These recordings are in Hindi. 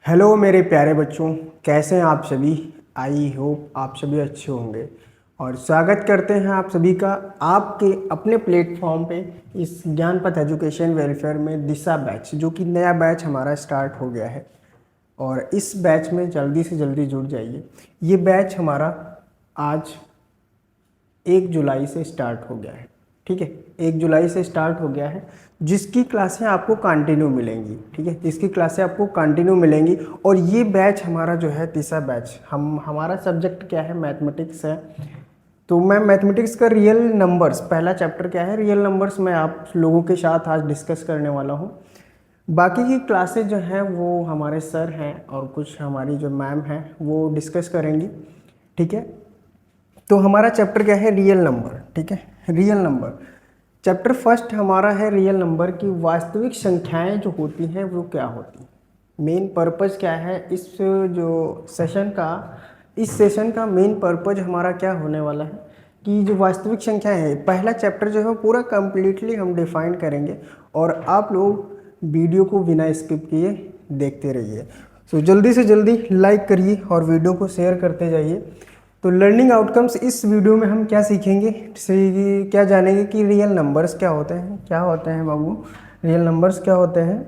हेलो मेरे प्यारे बच्चों, कैसे हैं आप सभी। आई होप आप सभी अच्छे होंगे और स्वागत करते हैं आप सभी का आपके अपने प्लेटफॉर्म पे इस ज्ञानपथ एजुकेशन वेलफेयर में दिशा बैच, जो कि नया बैच हमारा स्टार्ट हो गया है। और इस बैच में जल्दी से जल्दी जुड़ जाइए। ये बैच हमारा आज 1 जुलाई से स्टार्ट हो गया है। ठीक है, 1 जुलाई से स्टार्ट हो गया है, जिसकी क्लासें आपको कंटिन्यू मिलेंगी। ठीक है, जिसकी क्लासें आपको कंटिन्यू मिलेंगी। और ये बैच हमारा जो है तीसरा बैच, हमारा सब्जेक्ट क्या है, मैथमेटिक्स है। तो मैं मैथमेटिक्स का रियल नंबर्स, पहला चैप्टर क्या है, रियल नंबर्स, मैं आप लोगों के साथ आज डिस्कस करने वाला हूँ। बाकी की क्लासेज जो हैं वो हमारे सर हैं और कुछ हमारी जो मैम हैं वो डिस्कस करेंगी। ठीक है, तो हमारा चैप्टर क्या है, रियल नंबर। ठीक है, रियल नंबर चैप्टर फर्स्ट हमारा है। रियल नंबर की वास्तविक संख्याएं जो होती हैं वो क्या होती हैं, मेन पर्पज़ क्या है इस जो सेशन का। इस सेशन का मेन पर्पज़ हमारा क्या होने वाला है कि जो वास्तविक संख्याएं हैं, पहला चैप्टर जो है वो पूरा कंप्लीटली हम डिफाइन करेंगे। और आप लोग वीडियो को बिना स्किप किए देखते रहिए। सो जल्दी से जल्दी लाइक करिए और वीडियो को शेयर करते जाइए। तो लर्निंग आउटकम्स इस वीडियो में हम क्या सीखेंगे, क्या जानेंगे कि रियल नंबर्स क्या होते हैं। क्या होते हैं बाबू, रियल नंबर्स क्या होते हैं।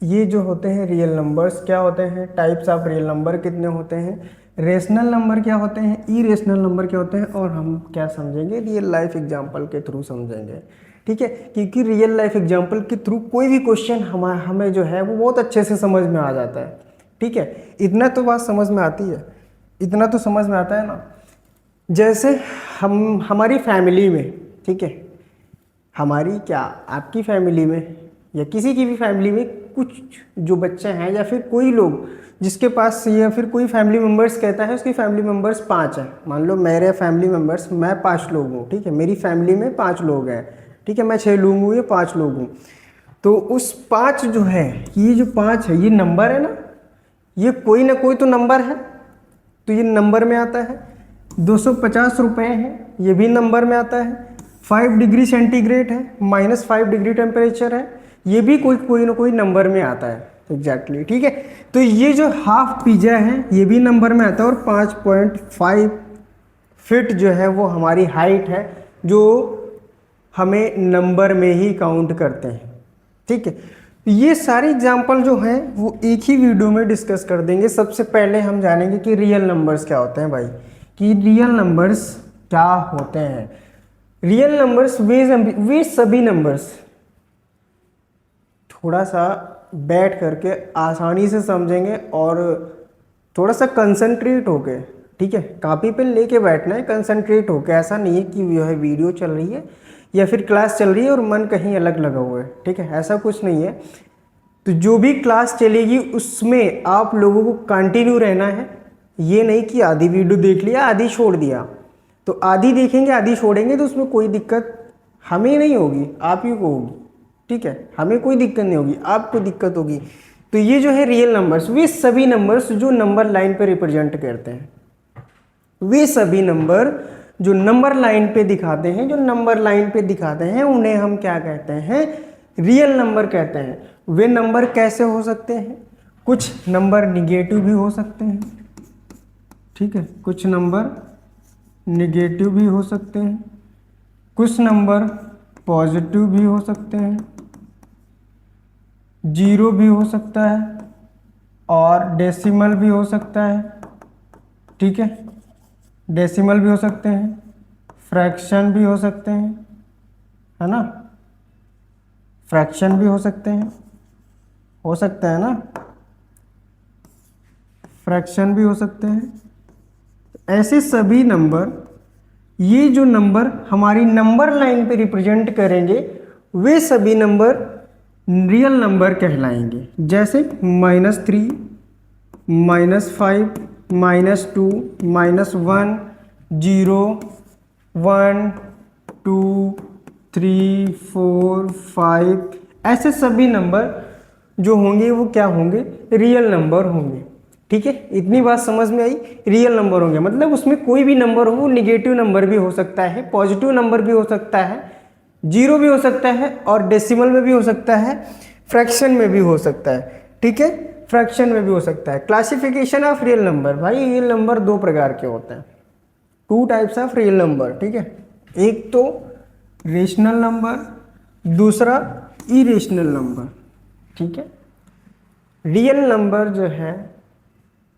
ये जो होते हैं रियल नंबर्स क्या होते हैं, टाइप्स ऑफ रियल नंबर कितने होते हैं, रेशनल नंबर क्या होते हैं, इरेशनल नंबर क्या होते हैं, और हम क्या समझेंगे, रियल लाइफ एग्जांपल के थ्रू समझेंगे। ठीक है, क्योंकि रियल लाइफ एग्जांपल के थ्रू कोई भी क्वेश्चन हमें जो है वो बहुत अच्छे से समझ में आ जाता है। ठीक है, इतना तो बात समझ में आती है, इतना तो समझ में आता है ना। जैसे हमारी फैमिली में, ठीक है, हमारी क्या, आपकी फैमिली में या किसी की भी फैमिली में कुछ जो बच्चे हैं या फिर कोई लोग जिसके पास, या फिर कोई फैमिली मेम्बर्स कहता है उसकी फैमिली मेम्बर्स 5 हैं। मान लो मेरे फैमिली मेम्बर्स, मैं 5 लोग हूँ। ठीक है, मेरी फैमिली में 5 लोग हैं। ठीक है, मैं 6 लोग हूँ, ये 5 लोग हूँ। तो उस 5 जो है, ये जो 5 है ये नंबर है ना, ये कोई ना कोई तो नंबर है, तो ये नंबर में आता है। 250 रुपये है, ये भी नंबर में आता है। 5 डिग्री सेंटीग्रेड है, -5 डिग्री टेम्परेचर है, ये भी कोई ना कोई नंबर में आता है एग्जैक्टली। ठीक है, तो ये जो हाफ पिज्जा है ये भी नंबर में आता है। और 5.5 फीट जो है वो हमारी हाइट है, जो हमें नंबर में ही काउंट करते हैं। ठीक है, ये सारे एग्जाम्पल जो हैं वो एक ही वीडियो में डिस्कस कर देंगे। सबसे पहले हम जानेंगे कि रियल नंबर्स क्या होते हैं भाई, कि रियल नंबर्स क्या होते हैं। रियल नंबर्स वे सभी नंबर्स, थोड़ा सा बैठ करके आसानी से समझेंगे और थोड़ा सा कंसंट्रेट होके, ठीक है, कॉपी पेन लेके बैठना है, कंसंट्रेट होके। ऐसा नहीं है कि जो है वीडियो चल रही है या फिर क्लास चल रही है और मन कहीं अलग लगा हुआ है। ठीक है, ऐसा कुछ नहीं है। तो जो भी क्लास चलेगी उसमें आप लोगों को कंटिन्यू रहना है। ये नहीं कि आधी वीडियो देख लिया आधी छोड़ दिया। तो आधी देखेंगे आधी छोड़ेंगे तो उसमें कोई दिक्कत हमें नहीं होगी, आप ही को होगी। ठीक है, हमें कोई दिक्कत नहीं होगी, आपको दिक्कत होगी। तो ये जो है रियल नंबर्स, वे सभी नंबर्स जो नंबर लाइन पे रिप्रेजेंट करते हैं, वे सभी नंबर जो नंबर लाइन पे दिखाते हैं, जो नंबर लाइन पे दिखाते हैं, उन्हें हम क्या कहते हैं, रियल नंबर कहते हैं। वे नंबर कैसे हो सकते हैं, कुछ नंबर निगेटिव भी हो सकते हैं। ठीक है, कुछ नंबर निगेटिव भी हो सकते हैं, कुछ नंबर पॉजिटिव भी हो सकते हैं, जीरो भी हो सकता है और डेसिमल भी हो सकता है। ठीक है, डेसिमल भी हो सकते हैं, फ्रैक्शन भी हो सकते हैं, है ना, फ्रैक्शन भी हो सकते हैं, हो सकता है ना, फ्रैक्शन भी हो सकते हैं। ऐसे सभी नंबर, ये जो नंबर हमारी नंबर लाइन पे रिप्रेजेंट करेंगे, वे सभी नंबर रियल नंबर कहलाएंगे। जैसे -3, -5, -2, -1, 0, 1, 2, 3, 4, 5, ऐसे सभी नंबर जो होंगे वो क्या होंगे, रियल नंबर होंगे। ठीक है, इतनी बात समझ में आई। रियल नंबर होंगे मतलब उसमें कोई भी नंबर हो, वो निगेटिव नंबर भी हो सकता है, पॉजिटिव नंबर भी हो सकता है, जीरो भी हो सकता है और डेसिमल में भी हो सकता है, फ्रैक्शन में भी हो सकता है। ठीक है, फ्रैक्शन में भी हो सकता है। क्लासिफिकेशन ऑफ रियल नंबर, भाई रियल नंबर दो प्रकार के होते हैं, two types of real number, ठीक है। एक तो रेशनल नंबर, दूसरा इरेशनल नंबर, ठीक है। रियल नंबर जो है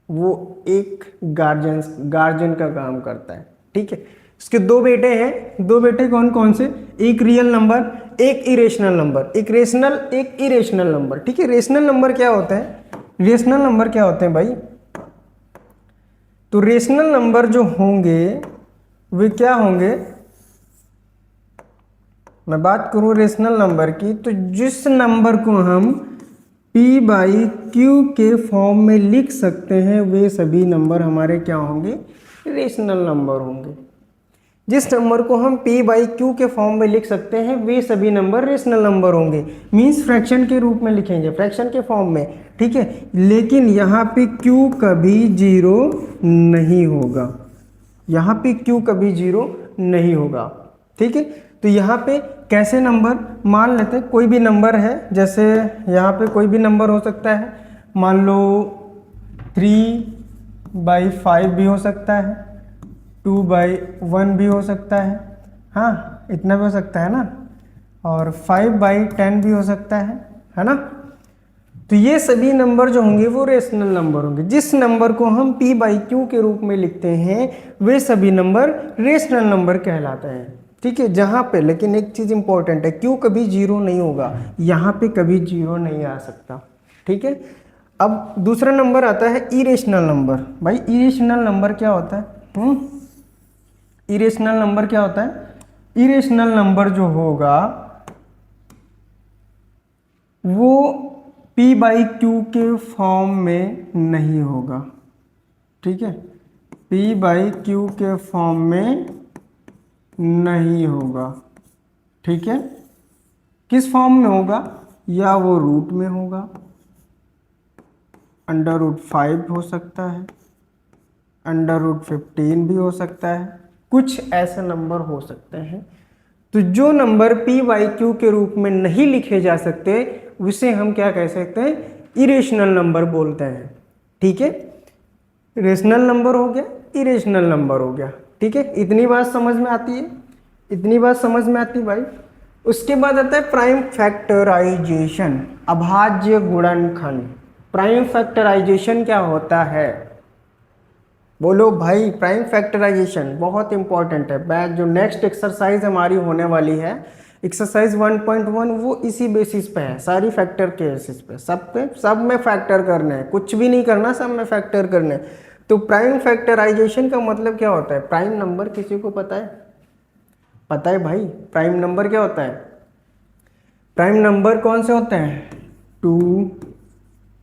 वो एक गार्जियन का काम करता है, ठीक है। इसके दो बेटे हैं, दो बेटे कौन कौन से, एक रियल नंबर, एक इरेशनल नंबर, एक रेशनल एक इरेशनल नंबर, ठीक है। रेशनल नंबर क्या होता है, रेशनल नंबर क्या होते हैं भाई, तो रेशनल नंबर जो होंगे वे क्या होंगे, मैं बात करूं रेशनल नंबर की, तो जिस नंबर को हम p बाई क्यू के फॉर्म में लिख सकते हैं वे सभी नंबर हमारे क्या होंगे, रेशनल नंबर होंगे। जिस नंबर को हम p बाई क्यू के फॉर्म में लिख सकते हैं वे सभी नंबर रेशनल नंबर होंगे, मीन्स फ्रैक्शन के रूप में लिखेंगे, फ्रैक्शन के फॉर्म में, ठीक है। लेकिन यहाँ पे q कभी जीरो नहीं होगा, यहाँ पे q कभी जीरो नहीं होगा, ठीक है। तो यहाँ पे कैसे नंबर, मान लेते हैं कोई भी नंबर है, जैसे यहाँ पे कोई भी नंबर हो सकता है, मान लो 3/5 भी हो सकता है, 2/1 भी हो सकता है, हाँ इतना भी हो सकता है ना, और 5/10 भी हो सकता है ना। तो ये सभी नंबर जो होंगे वो रेशनल नंबर होंगे। जिस नंबर को हम p बाई क्यू के रूप में लिखते हैं वे सभी नंबर रेशनल नंबर कहलाते हैं, ठीक है। जहाँ पे लेकिन एक चीज़ इंपॉर्टेंट है, क्यू कभी जीरो नहीं होगा, यहाँ पे कभी जीरो नहीं आ सकता, ठीक है। अब दूसरा नंबर आता है इरेशनल नंबर। भाई इरेशनल नंबर क्या होता है, इरेशनल नंबर क्या होता है, इरेशनल नंबर जो होगा वो p बाई क्यू के फॉर्म में नहीं होगा, ठीक है, p बाई क्यू के फॉर्म में नहीं होगा, ठीक है। किस फॉर्म में होगा, या वो रूट में होगा, √5 हो सकता है, √15 भी हो सकता है, कुछ ऐसे नंबर हो सकते हैं। तो जो नंबर p बाई क्यू के रूप में नहीं लिखे जा सकते उसे हम क्या कह सकते हैं, इरेशनल नंबर बोलते हैं, ठीक है। रेशनल नंबर हो गया, इरेशनल नंबर हो गया, ठीक है। इतनी बात समझ में आती है, इतनी बात समझ में आती है भाई। उसके बाद आता है प्राइम फैक्टराइजेशन, अभाज्य गुणनखंड। प्राइम फैक्टराइजेशन क्या होता है, बोलो भाई। प्राइम फैक्टराइजेशन बहुत इंपॉर्टेंट है, बैच जो नेक्स्ट एक्सरसाइज हमारी होने वाली है एक्सरसाइज 1.1 वो इसी बेसिस पे है, सारी फैक्टर के बेसिस पे, सब में फैक्टर करने हैं, कुछ भी नहीं करना, सब में फैक्टर करने हैं। तो प्राइम फैक्टराइजेशन का मतलब क्या होता है, प्राइम नंबर किसी को पता है, पता है भाई प्राइम नंबर क्या होता है, प्राइम नंबर कौन से होते हैं, 2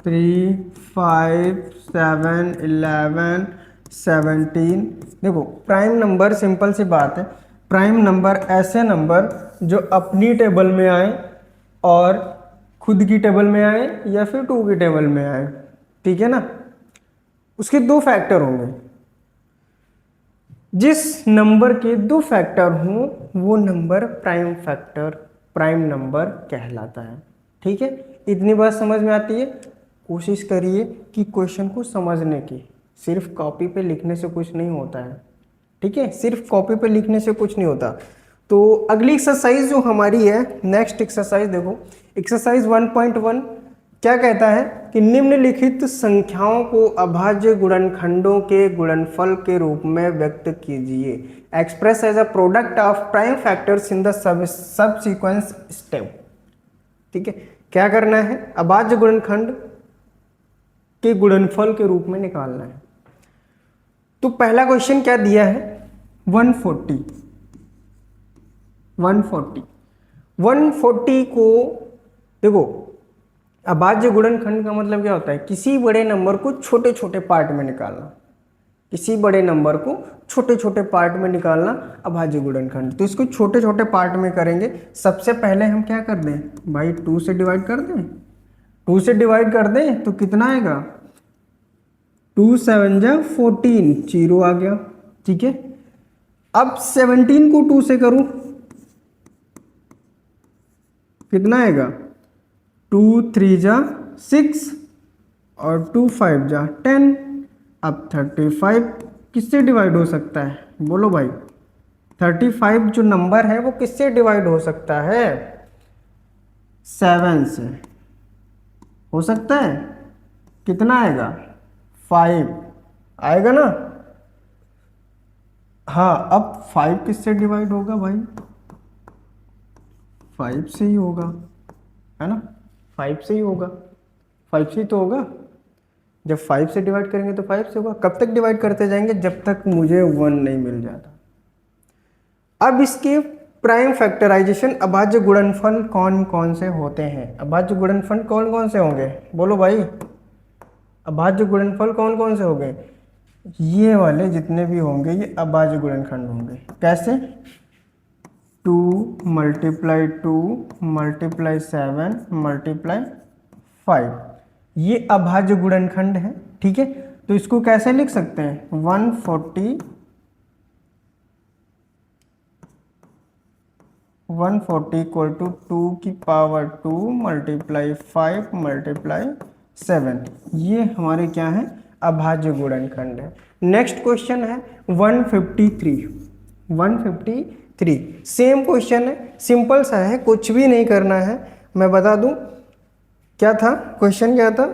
3 5 7 11 17। देखो प्राइम नंबर सिंपल सी बात है, प्राइम नंबर ऐसे नंबर जो अपनी टेबल में आए और खुद की टेबल में आए या फिर 2 की टेबल में आए, ठीक है ना। उसके दो फैक्टर होंगे, जिस नंबर के दो फैक्टर हों वो नंबर प्राइम नंबर कहलाता है, ठीक है। इतनी बात समझ में आती है। कोशिश करिए कि क्वेश्चन को समझने की, सिर्फ कॉपी पे लिखने से कुछ नहीं होता है, ठीक है, सिर्फ कॉपी पे लिखने से कुछ नहीं होता। तो अगली एक्सरसाइज जो हमारी है, नेक्स्ट एक्सरसाइज देखो, एक्सरसाइज 1.1 क्या कहता है कि निम्नलिखित संख्याओं को अभाज्य गुणनखंडों के गुणनफल के रूप में व्यक्त कीजिए, express as a product of prime factors in the subsequence step, ठीक है। क्या करना है, अभाज्य गुणनखंड के गुणनफल के रूप में निकालना है। तो पहला क्वेश्चन क्या दिया है, 140 को देखो, अभाज्य गुणनखंड का मतलब क्या होता है, किसी बड़े नंबर को छोटे छोटे पार्ट में निकालना, किसी बड़े नंबर को छोटे छोटे पार्ट में निकालना अभाज्य गुणनखंड। तो इसको छोटे छोटे पार्ट में करेंगे। सबसे पहले हम क्या कर दें भाई, 2 से डिवाइड कर दें, 2 से डिवाइड कर दें तो कितना आएगा, 2 7 जा 14, जीरो आ गया, ठीक है। अब 17 को 2 से करूं कितना आएगा, 2 3 जा 6, और 2 5 जा 10। अब 35 किससे डिवाइड हो सकता है, बोलो भाई। 35 जो नंबर है वो किससे डिवाइड हो सकता है, 7 से हो सकता है। कितना आएगा, 5 आएगा ना। हाँ, अब 5 किससे डिवाइड होगा भाई, 5 से ही होगा, है ना। 5 से ही होगा, 5 से ही तो होगा। जब 5 से डिवाइड करेंगे तो 5 से होगा। कब तक डिवाइड करते जाएंगे, जब तक मुझे 1 नहीं मिल जाता। अब इसके प्राइम फैक्टराइजेशन अभाज्य गुणनफल कौन कौन से होते हैं, अभाज्य गुणनफल कौन कौन से होंगे, बोलो भाई। अभाज्य गुणनफल कौन कौन से होंगे, ये वाले जितने भी होंगे ये अभाज्य गुणनखंड होंगे। कैसे, 2 मल्टीप्लाई 2 मल्टीप्लाई 7 मल्टीप्लाई 5, ये अभाज्य गुणनखंड है। ठीक है, तो इसको कैसे लिख सकते हैं, 140 इक्वल टू 2 की पावर 2 मल्टीप्लाई 5 मल्टीप्लाई 7, ये हमारे क्या है, अभाज्य गुणनखंड है। नेक्स्ट क्वेश्चन है 153। 153 सेम क्वेश्चन है, सिंपल सा है, कुछ भी नहीं करना है। मैं बता दूं क्या था क्वेश्चन, क्या था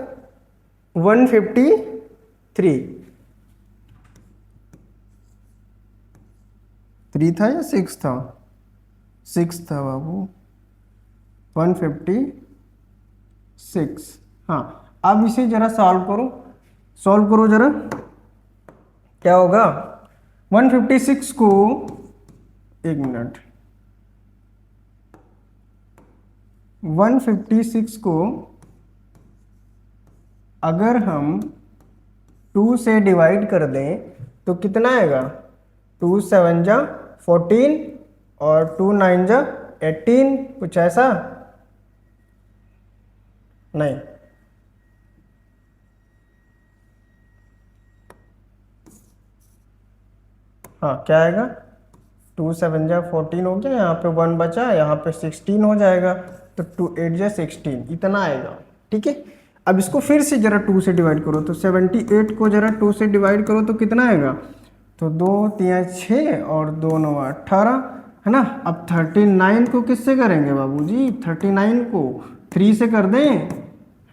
153 3 था या 6 था, 6 था बाबू, 156। हाँ, अब इसे जरा सॉल्व करो, सॉल्व करो जरा, क्या होगा 156 को, एक मिनट, 156 को अगर हम 2 से डिवाइड कर दें तो कितना आएगा, 2 7 जा 14 और 2 9 जा 18, कुछ ऐसा नहीं। हाँ, क्या आएगा, 2 7 जा 14 हो गया, यहाँ पे 1 बचा, यहाँ पे 16 हो जाएगा, तो 2 8 जा 16, इतना आएगा। ठीक है, अब इसको फिर से जरा 2 से डिवाइड करो, तो 78 को जरा 2 से डिवाइड करो तो कितना आएगा, तो 2 3 6 और 2 9 18, है ना। अब 39 को किससे करेंगे बाबूजी, 39 को 3 से कर दें,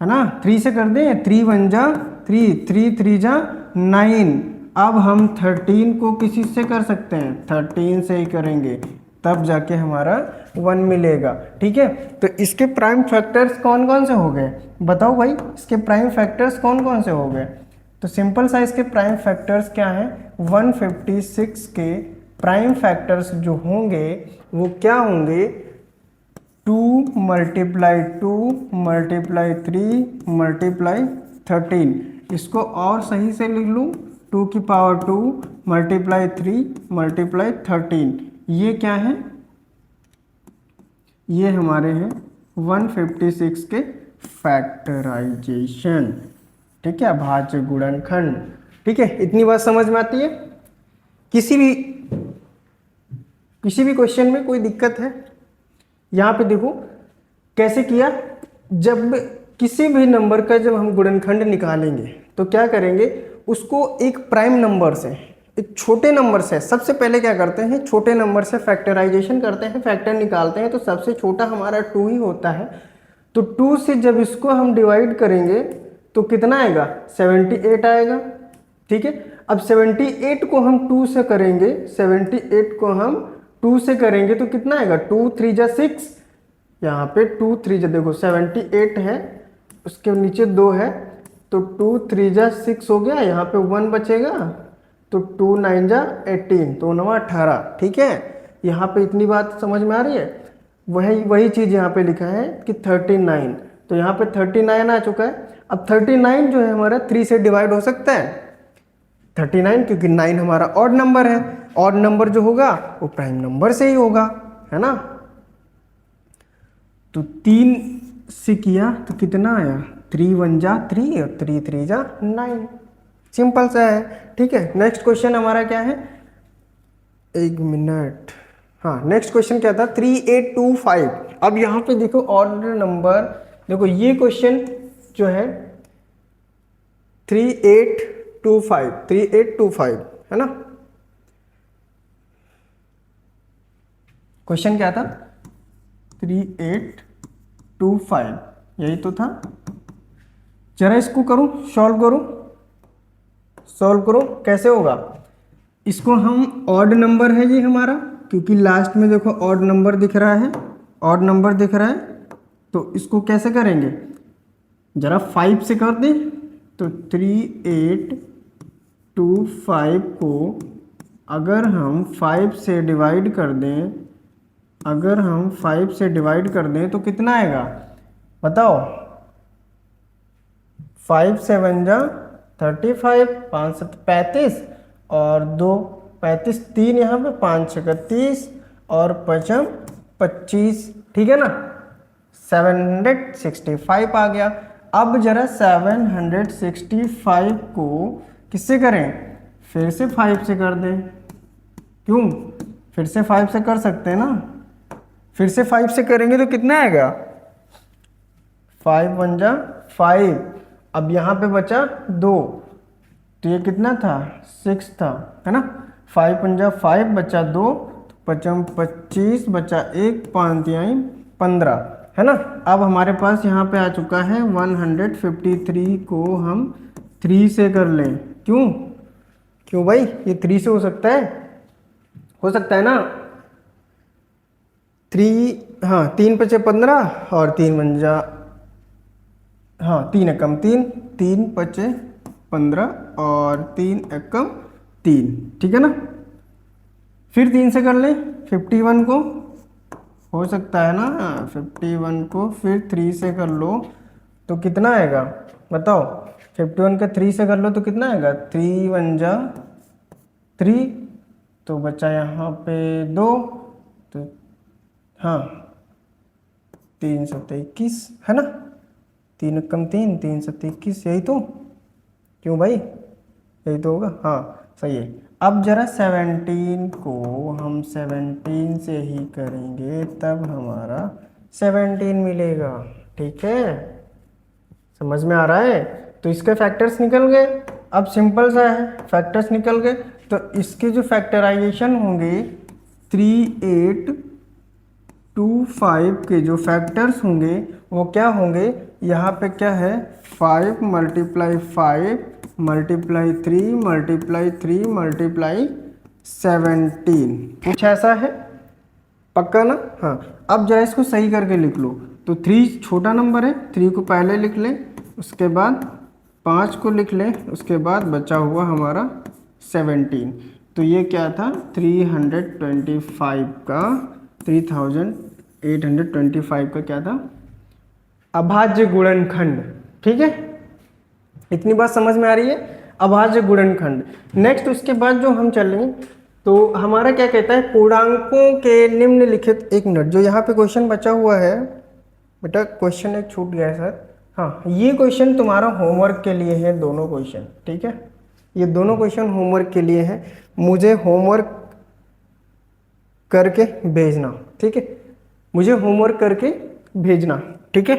है ना, 3 से कर दें, 3 1 जा 3, 3 3 जा 9। अब हम 13 को किसी से कर सकते हैं, 13 से ही करेंगे, तब जाके हमारा 1 मिलेगा। ठीक है, तो इसके प्राइम फैक्टर्स कौन कौन से हो गए, बताओ भाई, इसके प्राइम फैक्टर्स कौन कौन से हो गए। तो सिंपल सा इसके प्राइम फैक्टर्स क्या है, 156 के प्राइम फैक्टर्स जो होंगे वो क्या होंगे, 2 मल्टीप्लाई 2 मल्टीप्लाई 3 मल्टीप्लाई 13। इसको और सही से लिख लूँ, 2 की पावर 2 मल्टीप्लाई 3 मल्टीप्लाई 13, ये क्या है, ये हमारे हैं 156 के फैक्टराइजेशन। ठीक है, अभाज्य गुणनखंड। ठीक है, इतनी बात समझ में आती है। किसी भी क्वेश्चन में कोई दिक्कत है, यहाँ पे देखो कैसे किया, जब किसी भी नंबर का जब हम गुणनखंड निकालेंगे तो क्या करेंगे, उसको एक प्राइम नंबर से, एक छोटे नंबर से, सबसे पहले क्या करते हैं, छोटे नंबर से फैक्टराइजेशन करते हैं, फैक्टर निकालते हैं, तो सबसे छोटा हमारा 2 ही होता है। तो 2 से जब इसको हम डिवाइड करेंगे तो कितना आएगा, 78 आएगा। ठीक है, अब 78 को हम 2 से करेंगे, 78 को हम 2 से करेंगे तो कितना आएगा, 2 3 जा 6, यहाँ पे 2 3 जा, देखो 78 है, उसके नीचे 2 है, तो 2 3 जा 6 हो गया, यहाँ पे 1 बचेगा, तो 2 9 जा 18, तो 9 18। ठीक है, यहाँ पे इतनी बात समझ में आ रही है। वही चीज़ यहाँ पे लिखा है कि 39, तो यहाँ पे 39 आ चुका है। अब 39 जो है हमारा 3 से डिवाइड हो सकता है, 39, क्योंकि 9 हमारा ऑड नंबर है, ऑड नंबर जो होगा वो प्राइम नंबर से ही होगा, है ना। तो 3 से किया तो कितना आया, 3 1 जा 3 और 3 3 जा 9, सिंपल सा है। ठीक है, नेक्स्ट क्वेश्चन हमारा क्या है, एक मिनट, हाँ नेक्स्ट क्वेश्चन क्या था, 3825। अब यहाँ पे देखो ऑर्डर नंबर, देखो ये क्वेश्चन जो है 3825, 3825 है ना। क्वेश्चन क्या था? 3825, यही तो था। जरा इसको करूं, सॉल्व करूं, सॉल्व करो। कैसे होगा? इसको हम ऑड नंबर है ये हमारा, क्योंकि लास्ट में देखो ऑड नंबर दिख रहा है, ऑड नंबर दिख रहा है, तो इसको कैसे करेंगे? जरा 5 से कर दें, तो 3825 को अगर हम 5 से डिवाइड कर दें, अगर हम 5 से डिवाइड कर दें तो कितना आएगा बताओ? 5 7 जा 35, 5 7 35 और 2 35, 3 यहाँ पे 5 6 30 और 5 25, ठीक है ना। 765 आ गया। अब जरा 765 को किससे करें? फिर से 5 से कर दें। क्यों? फिर से 5 से कर सकते हैं ना। फिर से 5 से करेंगे तो कितना आएगा? 5 1 जा 5। अब यहाँ पे बचा 2, तो ये कितना था? 6 था, है ना। 5 1 जा 5 बचा 2, 5 25 बचा 1, 5 15, है ना। अब हमारे पास यहाँ पे आ चुका है 153 को हम 3 से कर लें। क्यों? क्यों भाई? ये 3 से हो सकता है? हो सकता है ना। 3, हाँ 3 5 15 और 3 1 जा, हाँ 3 एकम 3, 3 5 15 और 3 एकम 3, ठीक है ना। फिर 3 से कर लें 51 को, हो सकता है ना। 51 को फिर 3 से कर लो तो कितना आएगा बताओ? 51 का 3 से कर लो तो कितना आएगा? 3 1 जा 3, तो बचा यहाँ पे 2, तो हाँ 3 7 21, है ना। 3 कम 3, 3 7 21, यही तो। क्यों भाई? यही तो होगा, हाँ सही है। अब जरा 17 को हम 17 से ही करेंगे, तब हमारा 17 मिलेगा, ठीक है। समझ में आ रहा है? तो इसके फैक्टर्स निकल गए। अब सिंपल सा है, फैक्टर्स निकल गए तो इसके जो फैक्टराइजेशन होंगे 3825 के जो फैक्टर्स होंगे वो क्या होंगे? यहाँ पे क्या है? 5 × 5 मल्टीप्लाई 3 मल्टीप्लाई 3 मल्टीप्लाई 17, कुछ ऐसा है, पक्का ना। हाँ अब जरा इसको सही करके लिख लो। तो 3 छोटा नंबर है, 3 को पहले लिख लें, उसके बाद 5 को लिख लें, उसके बाद बचा हुआ हमारा 17। तो ये क्या था? 325 का 3825 का क्या था? अभाज्य गुणनखंड, ठीक है। इतनी बात समझ में आ रही है? अभाज्य गुणनखंड। नेक्स्ट उसके बाद जो हम चलें तो हमारा क्या कहता है? पूर्णांकों के निम्नलिखित, एक मिनट, जो यहाँ पे क्वेश्चन बचा हुआ है बेटा, क्वेश्चन एक छूट गया है सर। हाँ ये क्वेश्चन तुम्हारा होमवर्क के लिए है, दोनों क्वेश्चन, ठीक है। ये दोनों क्वेश्चन होमवर्क के लिए हैं, मुझे होमवर्क करके भेजना, ठीक है। मुझे होमवर्क करके भेजना, ठीक है।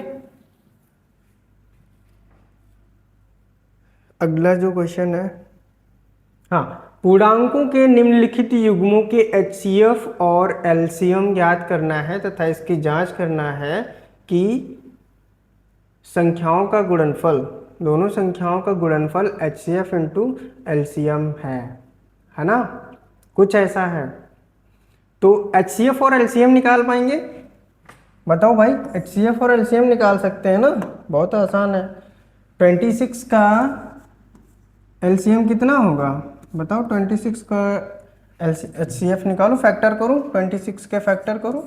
अगला जो क्वेश्चन है, हाँ, पूर्णांकों के निम्नलिखित युग्मों के HCF और LCM ज्ञात करना है तथा इसकी जांच करना है कि संख्याओं का गुणनफल, दोनों संख्याओं का गुणनफल HCF × LCM है ना। कुछ ऐसा है। तो HCF और LCM निकाल पाएंगे? बताओ भाई, HCF और LCM निकाल सकते हैं ना, बहुत आसान है। 26 का LCM कितना होगा बताओ? 26 का HCF निकालो, फैक्टर करो, 26 के फैक्टर करो।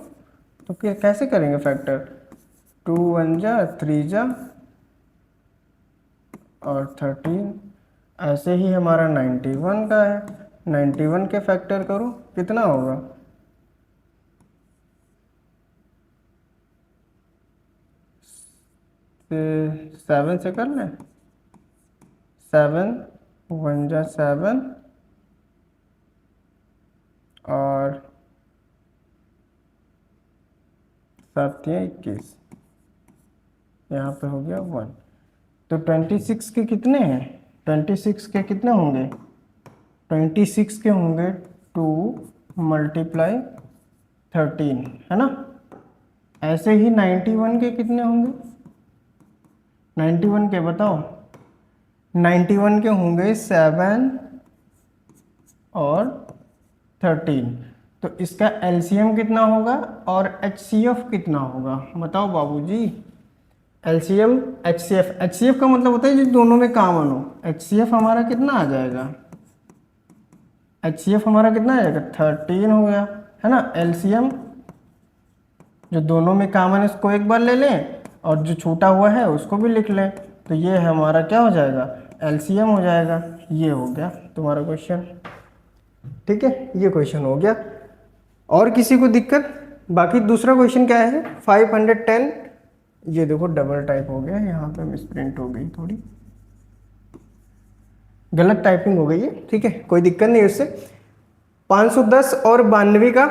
तो कैसे करेंगे फैक्टर? 2 1 जा 3 जा और 13, ऐसे ही हमारा 91 का है, 91 के फैक्टर करो, कितना होगा? 7 से कर लें, 7 1 जा 7 और 7 21, यहाँ पे हो गया 1। तो 26 के कितने हैं? 26 के कितने होंगे, 26 के होंगे 2 मल्टीप्लाई 13, है ना। ऐसे ही 91 के कितने होंगे, 91 के बताओ, 91 के होंगे 7 और 13। तो इसका एलसीएम कितना होगा और एचसीएफ कितना होगा, बताओ बाबूजी। एलसीएम एचसीएफ, एचसीएफ का मतलब होता है जो दोनों में कॉमन हो। एचसीएफ हमारा कितना आ जाएगा, एचसीएफ हमारा कितना आ जाएगा 13 हो गया, है ना। एलसीएम जो दोनों में कॉमन है उसको एक बार ले लें और जो छूटा हुआ है उसको भी लिख लें, तो ये हमारा क्या हो जाएगा, एलसीएम हो जाएगा। ये हो गया तुम्हारा क्वेश्चन, ठीक है, ये क्वेश्चन हो गया। और किसी को दिक्कत, बाकी दूसरा क्वेश्चन क्या है 510, ये देखो डबल टाइप हो गया, यहाँ पे मिसप्रिंट हो गई, थोड़ी गलत टाइपिंग हो गई है, ठीक है, कोई दिक्कत नहीं उससे। 510 और 92 का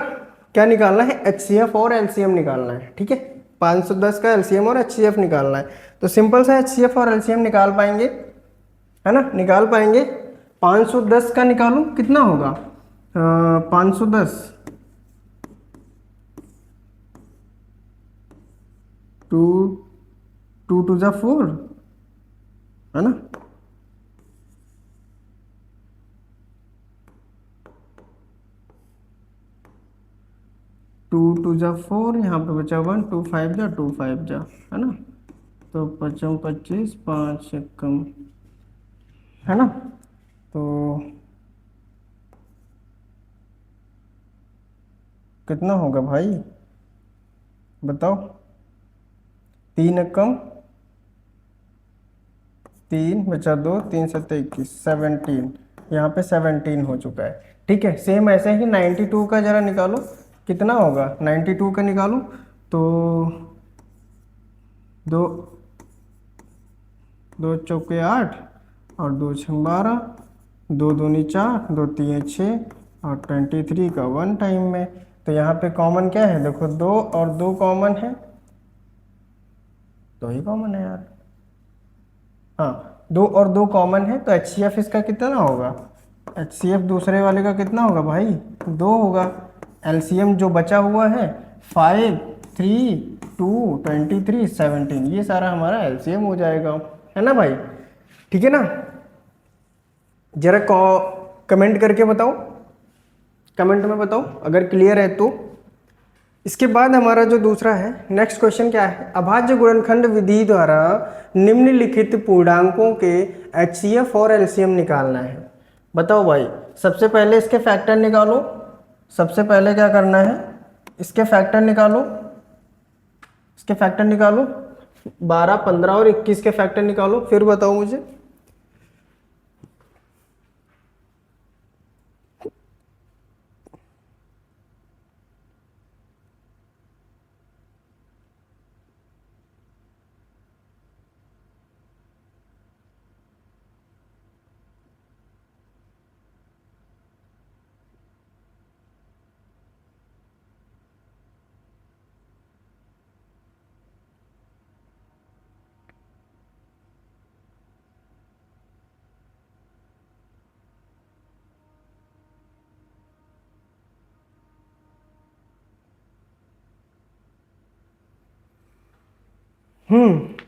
क्या निकालना है, एचसीएफ और एलसीएम निकालना है, ठीक है। 510 का एलसीएम और एचसीएफ निकालना है, तो सिंपल सा एचसीएफ और एलसीएम निकाल पाएंगे, है ना, निकाल पाएंगे। 510 का निकालूं कितना होगा, 510 टू टू जा 4, है ना। टू जा 4, यहाँ पे बचा 1, 2 5 जा 2 5 जा, है ना। तो 55 25 5 कम, है ना। तो कितना होगा भाई बताओ, 3 कम 3 बचा 2, 3 7 21, 17, यहाँ पे 17 हो चुका है, ठीक है। सेम ऐसे ही 92 का जरा निकालो कितना होगा, 92 का निकालो तो दो दो चौके 8 और 2 6 12, 2 दूनी 4, 2 3 6 और 23 का 1 टाइम में। तो यहाँ पे कॉमन क्या है, देखो 2 और 2 कॉमन है, 2 ही कॉमन है यार, हाँ 2 और 2 कॉमन है, तो एचसीएफ इसका कितना होगा, एचसीएफ दूसरे वाले का कितना होगा भाई 2 होगा। एलसीएम जो बचा हुआ है 5 3 2 23 17, ये सारा हमारा एलसीएम हो जाएगा, है ना भाई, ठीक है ना। जरा कमेंट करके बताओ, कमेंट में बताओ अगर क्लियर है तो। इसके बाद हमारा जो दूसरा है नेक्स्ट क्वेश्चन क्या है, अभाज्य गुणनखंड विधि द्वारा निम्नलिखित पूर्णांकों के एचसीएफ और एलसीएम निकालना है। बताओ भाई, सबसे पहले इसके फैक्टर निकालो, सबसे पहले क्या करना है, इसके फैक्टर निकालो, इसके फैक्टर निकालो, 12 15 और 21 के फैक्टर निकालो, फिर बताओ मुझे।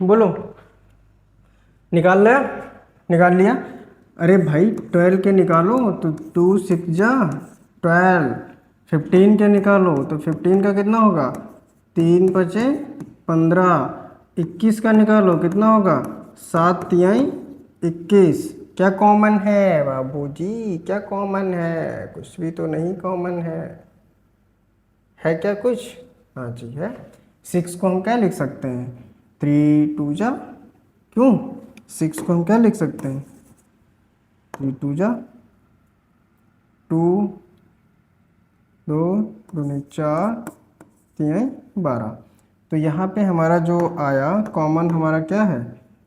बोलो, निकाल लिया, निकाल लिया। अरे भाई 12 के निकालो तो 2 6 जा 12, 15 के निकालो तो 15 का कितना होगा, 3 5 15, 21 का निकालो कितना होगा, 7 3 21। क्या कॉमन है बाबूजी, क्या कॉमन है, कुछ भी तो नहीं कॉमन है क्या कुछ, हाँ जी है। 6 को हम क्या लिख सकते हैं, 3 2 जा, क्यों 6 को हम क्या लिख सकते हैं, 3 2 जा 2, 2 दूनी 4 3 12। तो यहाँ पे हमारा जो आया कॉमन हमारा क्या है,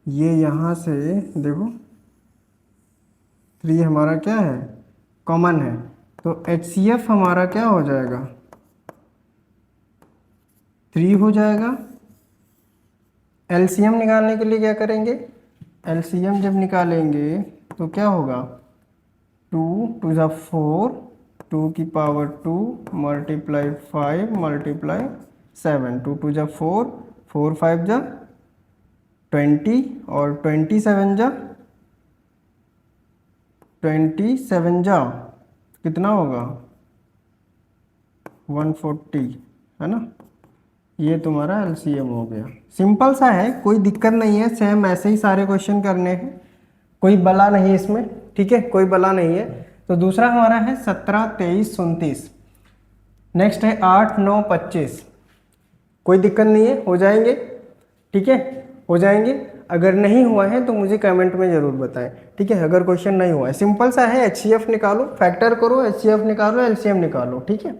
ये यहाँ से देखो 3 हमारा क्या है कॉमन है, तो HCF हमारा क्या हो जाएगा 3 हो जाएगा। एलसीएम निकालने के लिए क्या करेंगे, एलसीएम जब निकालेंगे तो क्या होगा, 2 टू ज़ा 4, 2 की पावर 2 मल्टीप्लाई 5 मल्टीप्लाई 7, 2 टू ज़ा 4, 4 5 ज़ा 20 और 27 जा कितना होगा 140, है ना। ये तुम्हारा एलसीएम हो गया। सिंपल सा है, कोई दिक्कत नहीं है, सेम ऐसे ही सारे क्वेश्चन करने हैं, कोई बला नहीं इसमें, ठीक है, कोई बला नहीं है। तो दूसरा हमारा है 17 23 29। नेक्स्ट है 8 9 25। कोई दिक्कत नहीं है, हो जाएंगे, ठीक है, हो जाएंगे। अगर नहीं हुआ है तो मुझे कमेंट में ज़रूर बताएं, ठीक है। अगर क्वेश्चन नहीं हुआ है, सिंपल सा है, एचसीएफ निकालो, फैक्टर करो, एचसीएफ निकालो, एलसीएम निकालो, ठीक है,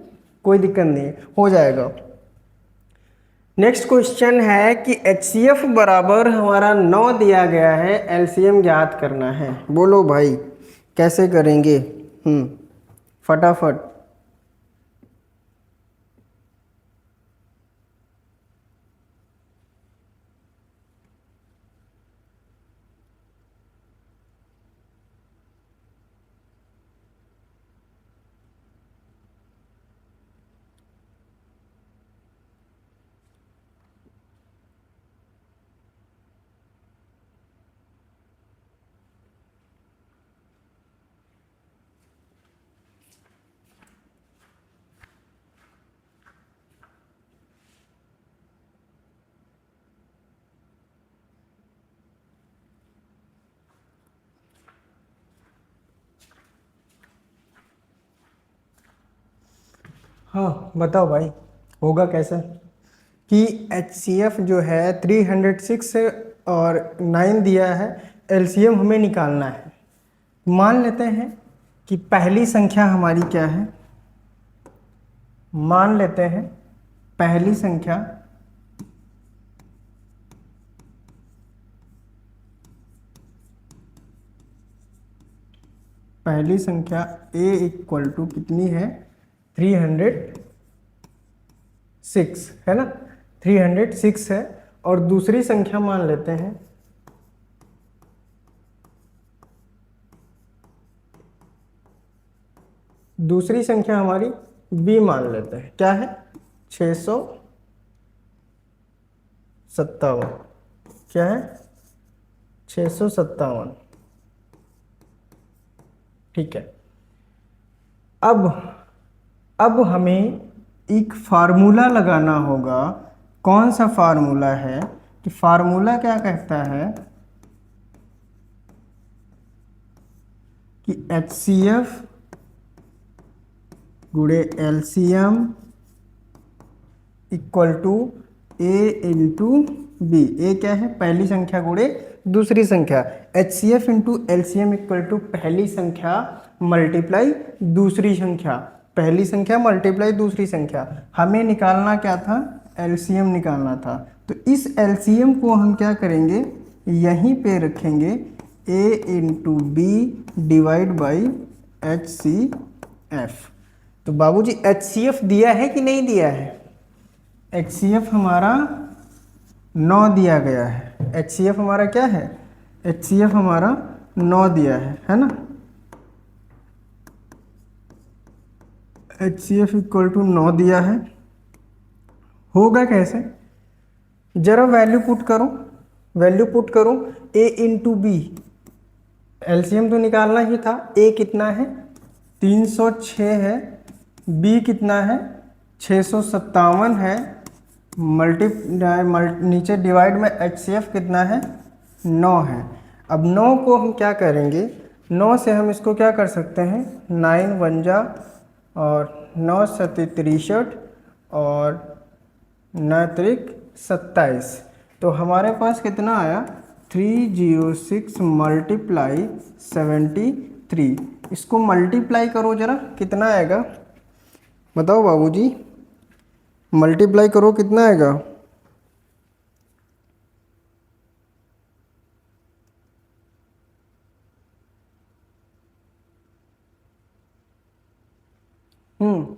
कोई दिक्कत नहीं है, हो जाएगा। नेक्स्ट क्वेश्चन है कि एचसीएफ बराबर हमारा 9 दिया गया है, एलसीएम ज्ञात करना है। बोलो भाई कैसे करेंगे, फटाफट। हाँ बताओ भाई, होगा कैसे कि एचसीएफ जो है 306 और 9 दिया है, एलसीएम हमें निकालना है। मान लेते हैं कि पहली संख्या हमारी क्या है, मान लेते हैं पहली संख्या a इक्वल टू कितनी है 306, है ना, 306 है। और दूसरी संख्या मान लेते हैं दूसरी संख्या हमारी b मान लेते हैं, क्या है 657, क्या है 657, ठीक है। अब हमें एक फार्मूला लगाना होगा। कौन सा फार्मूला है, कि फार्मूला क्या कहता है कि एचसीएफ गुणे LCM equal to A into B. A क्या है, पहली संख्या गुणे दूसरी संख्या। HCF into LCM equal to पहली संख्या मल्टीप्लाई दूसरी संख्या, पहली संख्या मल्टीप्लाई दूसरी संख्या। हमें निकालना क्या था, एलसीएम निकालना था। तो इस एलसीएम को हम क्या करेंगे, यहीं पे रखेंगे, A into B divide by H C F. तो बाबूजी एचसीएफ दिया है कि नहीं दिया है, एचसीएफ हमारा 9 दिया गया है। एचसीएफ हमारा क्या है, एचसीएफ हमारा 9 दिया है ना। एचसीएफ इक्वल टू 9 दिया है। होगा कैसे, जरा वैल्यू पुट करो, वैल्यू पुट करो, ए इंटू बी, एलसीएम तो निकालना ही था। ए कितना है 306 है, बी कितना है 657 है, नीचे डिवाइड में एचसीएफ कितना है 9 है। अब 9 को हम क्या करेंगे, 9 से हम इसको क्या कर सकते हैं, 9 1 जा और 9 7 63 और 9 त्रिक 27। तो हमारे पास कितना आया 306 मल्टीप्लाई 73। इसको मल्टीप्लाई करो जरा, कितना आएगा बताओ बाबूजी, मल्टीप्लाई करो कितना आएगा।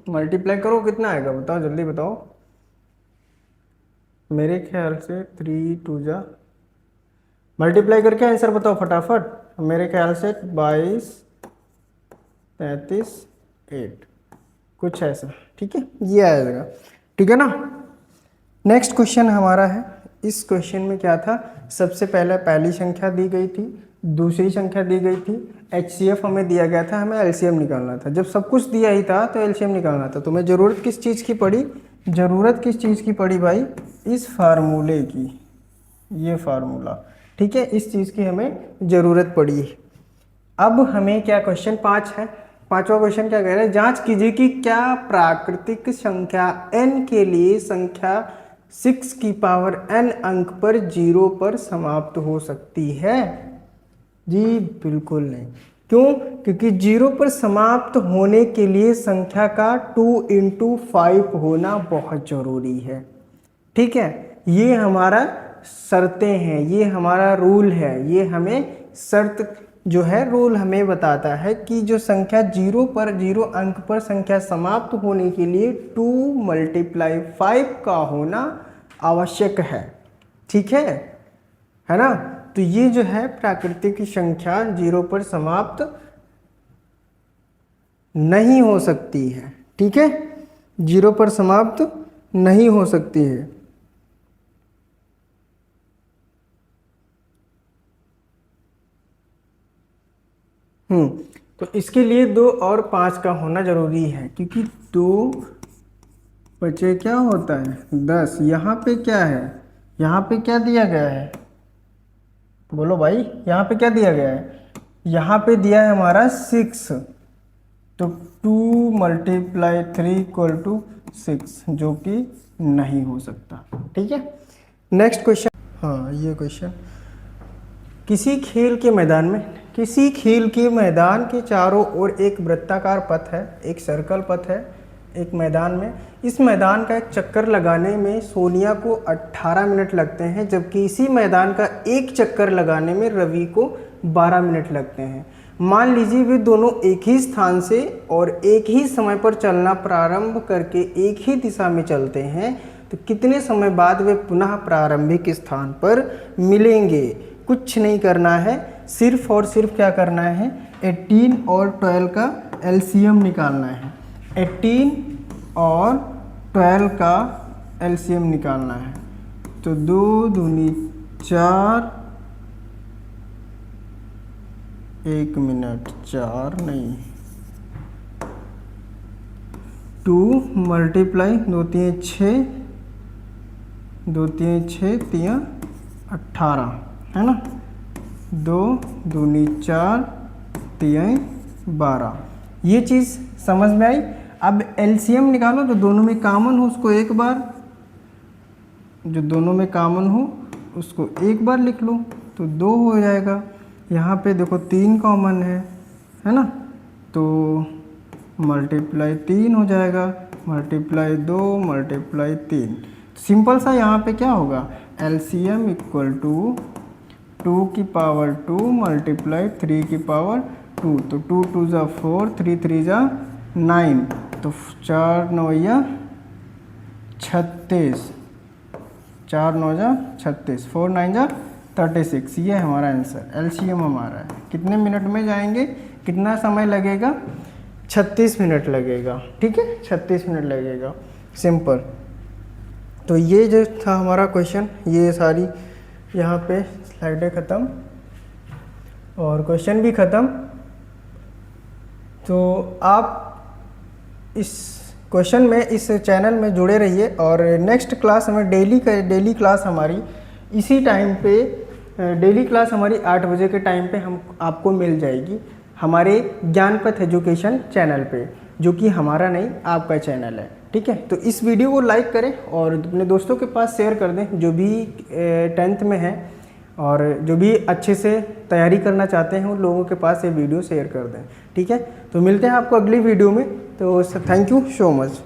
मल्टीप्लाई करो कितना आएगा, बताओ जल्दी बताओ। मेरे ख्याल से 3 2 जा, मल्टीप्लाई करके आंसर बताओ फटाफट। मेरे ख्याल से 22, 33, 8 कुछ ऐसा, ठीक है, ये आएगा, ठीक है ना। नेक्स्ट क्वेश्चन हमारा है, इस क्वेश्चन में क्या था, सबसे पहले पहली संख्या दी गई थी, दूसरी संख्या दी गई थी, HCF हमें दिया गया था, हमें LCM निकालना था। जब सब कुछ दिया ही था तो LCM निकालना था। तो मैं ज़रूरत किस चीज़ की पड़ी, ज़रूरत किस चीज़ की पड़ी भाई, इस फार्मूले की, ये फार्मूला, ठीक है, इस चीज़ की हमें ज़रूरत पड़ी। अब हमें क्या, क्वेश्चन 5 है, पांचवा क्वेश्चन क्या कह रहा है, जांच कीजिए कि क्या प्राकृतिक संख्या n के लिए संख्या 6 की पावर n अंक पर 0 पर समाप्त हो सकती है। जी बिल्कुल नहीं। क्यों? क्योंकि 0 पर समाप्त होने के लिए संख्या का 2 × 5 होना बहुत ज़रूरी है, ठीक है। ये हमारा शर्तें हैं, ये हमारा रूल है, ये हमें शर्त जो है रूल हमें बताता है कि जो संख्या 0 अंक पर संख्या समाप्त होने के लिए 2 × 5 का होना आवश्यक है, ठीक है ना। तो ये जो है प्राकृतिक संख्या 0 पर समाप्त नहीं हो सकती है, ठीक है, 0 पर समाप्त नहीं हो सकती है। तो इसके लिए 2 और 5 का होना जरूरी है, क्योंकि 2 बचे क्या होता है 10। यहाँ पे क्या है, यहाँ पे क्या दिया गया है, बोलो भाई, यहाँ पे क्या दिया गया है, यहाँ पे दिया है हमारा 6, तो 2 × 3 = 6, जो कि नहीं हो सकता, ठीक है। नेक्स्ट क्वेश्चन, हाँ ये क्वेश्चन, किसी खेल के मैदान के चारों ओर एक वृत्ताकार पथ है, एक सर्कल पथ है एक मैदान में। इस मैदान का एक चक्कर लगाने में सोनिया को 18 मिनट लगते हैं, जबकि इसी मैदान का एक चक्कर लगाने में रवि को 12 मिनट लगते हैं। मान लीजिए वे दोनों एक ही स्थान से और एक ही समय पर चलना प्रारंभ करके एक ही दिशा में चलते हैं, तो कितने समय बाद वे पुनः प्रारंभिक स्थान पर मिलेंगे। कुछ नहीं करना है, सिर्फ और सिर्फ क्या करना है, 18 और 12 का LCM निकालना है। 18 और 12 का LCM निकालना है। तो 2 दूनी 4, 1 मिनट 4 नहीं, 2 × 2 3 6, 2 3 6 3 18, है ना। 2 दूनी 4 3 12, ये चीज़ समझ में आई। अब LCM निकालो, तो दोनों में कॉमन हो उसको एक बार, जो दोनों में कॉमन हो उसको एक बार लिख लो, तो 2 हो जाएगा। यहाँ पे देखो 3 कॉमन है ना, तो × 3 हो जाएगा, × 2 × 3। सिंपल सा यहाँ पे क्या होगा, LCM = 2 की पावर 2 × 3 की पावर 2, तो 2 2 = 4, 3 3 = 9, तो 4 9 या 36, 4 9 जा 36, 4 9 जा 36, ये हमारा आंसर। LCM हमारा है। कितने मिनट में जाएंगे, कितना समय लगेगा, 36 मिनट लगेगा, ठीक है, 36 मिनट लगेगा, सिंपल। तो ये जो था हमारा क्वेश्चन, ये सारी यहाँ पे स्लाइडें ख़त्म और क्वेश्चन भी ख़त्म। तो आप इस क्वेश्चन में, इस चैनल में जुड़े रहिए, और नेक्स्ट क्लास हमें डेली क्लास हमारी इसी टाइम पे, डेली क्लास हमारी 8 बजे के टाइम पे हम आपको मिल जाएगी हमारे ज्ञानपथ एजुकेशन चैनल पे, जो कि हमारा नहीं आपका चैनल है, ठीक है। तो इस वीडियो को लाइक करें और अपने दोस्तों के पास शेयर कर दें, जो भी 10th में है और जो भी अच्छे से तैयारी करना चाहते हैं उन लोगों के पास ये वीडियो शेयर कर दें, ठीक है। तो मिलते हैं आपको अगली वीडियो में, तो थैंक यू सो मच।